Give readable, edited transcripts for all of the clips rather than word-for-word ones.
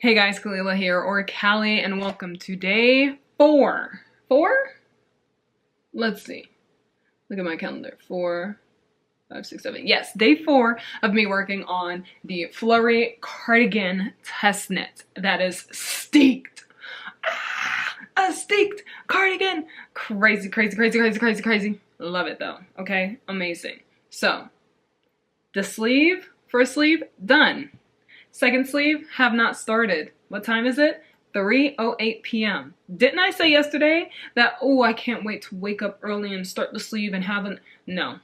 Hey guys, Kalila here, or Callie, and welcome to day 4. 4? Let's see. Look at my calendar. 4, 5, 6, 7. Yes, day 4 of me working on the Flurry cardigan test knit. That is steeked. A steeked cardigan. Crazy, crazy, crazy, crazy, crazy, crazy. Love it though. Okay, amazing. So, the sleeve, first sleeve, done. Second sleeve, have not started. What time is it? 3:08 p.m. Didn't I say yesterday that, oh, I can't wait to wake up early and start the sleeve and have No.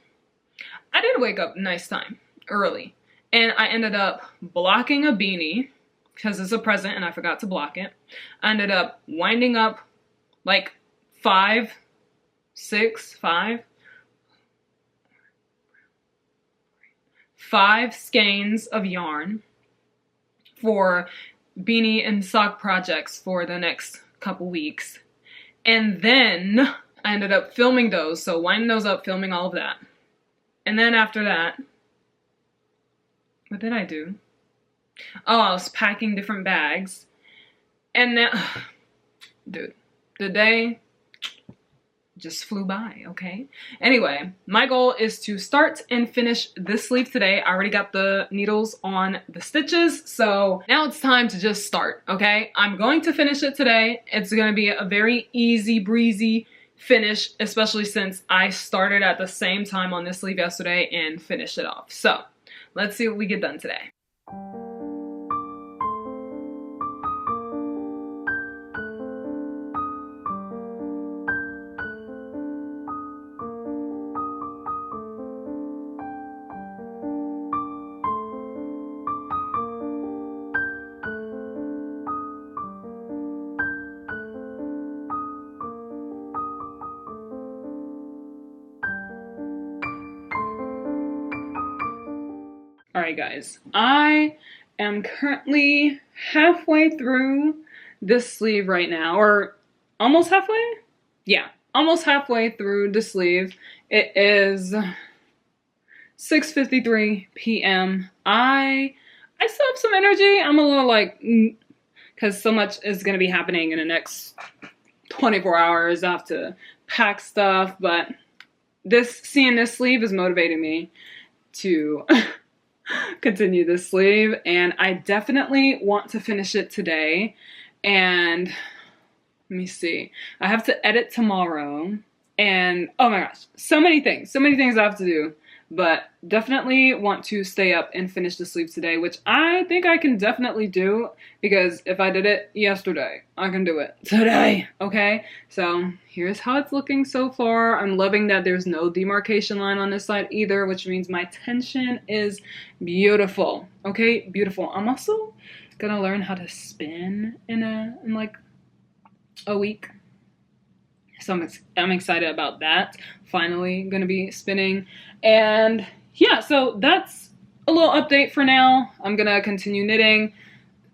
I did wake up nice time, early. And I ended up blocking a beanie, because it's a present and I forgot to block it. I ended up winding up like 5 skeins of yarn for beanie and sock projects for the next couple weeks. And then I ended up filming those, so winding those up, filming all of that. And then after that, what did I do? Oh, I was packing different bags. And now, dude, the day just flew by, okay? Anyway, my goal is to start and finish this sleeve today. I already got the needles on the stitches, so now it's time to just start, okay? I'm going to finish it today. It's gonna be a very easy breezy finish, especially since I started at the same time on this sleeve yesterday and finished it off. So, let's see what we get done today. Alright guys, I am currently halfway through this sleeve right now, or almost halfway? Yeah, almost halfway through the sleeve. It is 6:53 p.m. I still have some energy. I'm a little like, because so much is going to be happening in the next 24 hours. I have to pack stuff, but seeing this sleeve is motivating me to continue this sleeve, and I definitely want to finish it today. And let me see, I have to edit tomorrow, and oh my gosh, so many things I have to do, but definitely want to stay up and finish the sleeve today, which I think I can definitely do, because if I did it yesterday, I can do it today, okay? So here's how it's looking so far. I'm loving that there's no demarcation line on this side either, which means my tension is beautiful, okay? Beautiful. I'm also gonna learn how to spin in like a week. So I'm excited about that. Finally gonna be spinning. And yeah, so that's a little update for now. I'm gonna continue knitting.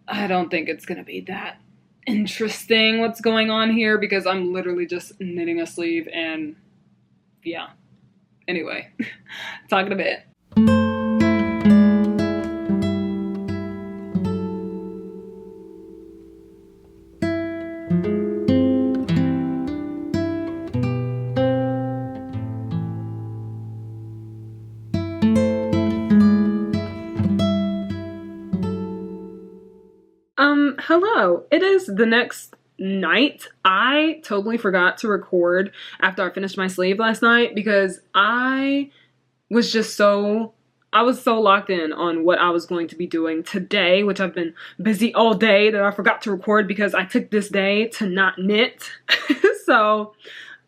I don't think it's gonna be that interesting what's going on here, because I'm literally just knitting a sleeve, and yeah. Anyway, talk in a bit. Hello. It is the next night. I totally forgot to record after I finished my sleeve last night, because I was so locked in on what I was going to be doing today, which I've been busy all day, that I forgot to record because I took this day to not knit. So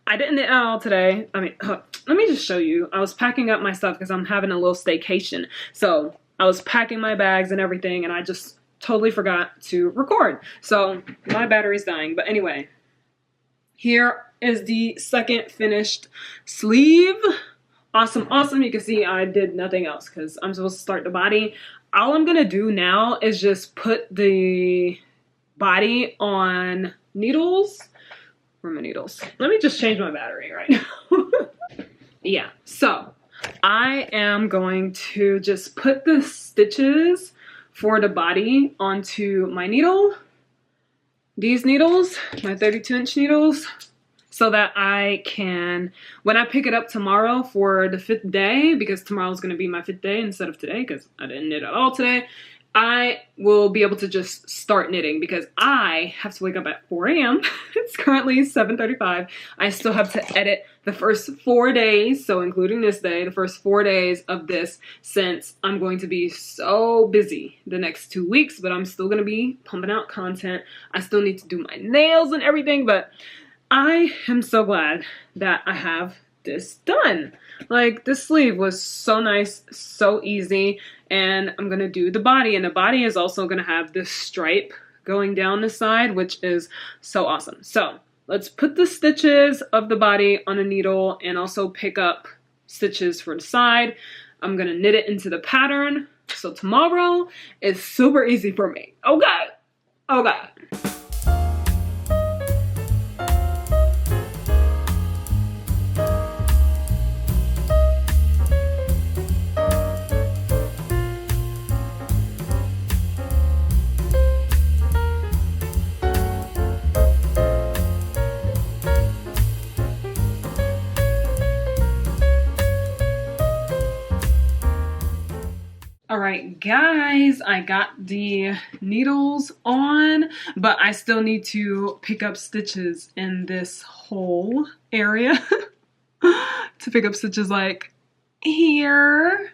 I didn't knit at all today. I mean, let me just show you. I was packing up my stuff because I'm having a little staycation. So I was packing my bags and everything, and I just totally forgot to record. So my battery's dying. But anyway, here is the second finished sleeve. Awesome, awesome. You can see I did nothing else because I'm supposed to start the body. All I'm gonna do now is just put the body on needles. Where are my needles? Let me just change my battery right now. Yeah, so I am going to just put the stitches for the body onto my needle, these needles, my 32-inch needles, so that I can, when I pick it up tomorrow for the 5th day, because tomorrow's going to be my 5th day instead of today, because I didn't knit at all today, I will be able to just start knitting, because I have to wake up at 4 a.m. It's currently 7:35. I still have to edit the first 4 days, so including this day, the first 4 days of this, since I'm going to be so busy the next 2 weeks, but I'm still going to be pumping out content. I still need to do my nails and everything, but I am so glad that I have this done. Like, this sleeve was so nice, so easy, and I'm gonna do the body, and the body is also gonna have this stripe going down the side, which is so awesome. So let's put the stitches of the body on a needle and also pick up stitches for the side. I'm gonna knit it into the pattern, so tomorrow is super easy for me. Oh God, oh God. Alright guys, I got the needles on, but I still need to pick up stitches in this whole area to pick up stitches like here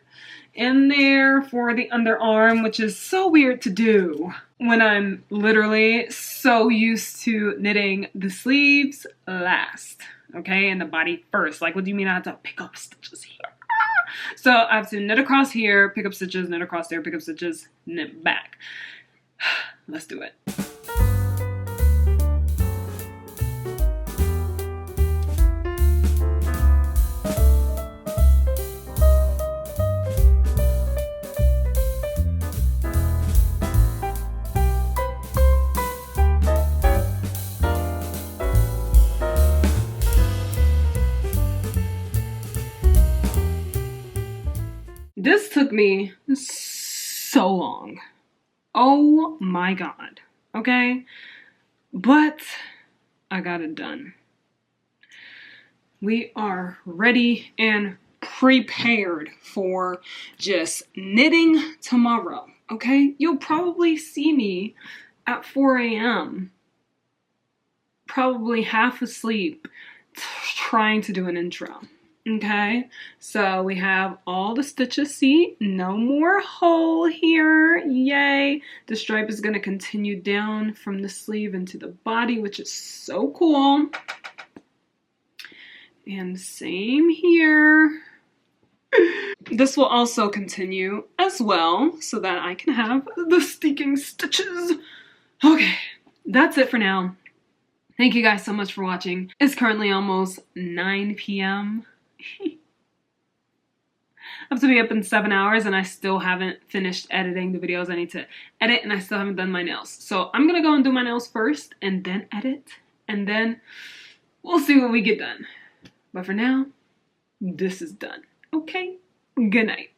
and there for the underarm, which is so weird to do when I'm literally so used to knitting the sleeves last, okay, and the body first. Like, what do you mean I have to pick up stitches here? So I have to knit across here, pick up stitches, knit across there, pick up stitches, knit back. Let's do it. This took me so long. Oh my God. Okay? But I got it done. We are ready and prepared for just knitting tomorrow. Okay? You'll probably see me at 4 a.m. probably half asleep trying to do an intro. Okay, so we have all the stitches. See, no more hole here. Yay. The stripe is going to continue down from the sleeve into the body, which is so cool. And same here. This will also continue as well, so that I can have the steeking stitches. Okay, that's it for now. Thank you guys so much for watching. It's currently almost 9 p.m. I have to be up in 7 hours and I still haven't finished editing the videos I need to edit, and I still haven't done my nails. So I'm gonna go and do my nails first and then edit, and then we'll see what we get done. But for now, this is done. Okay, good night.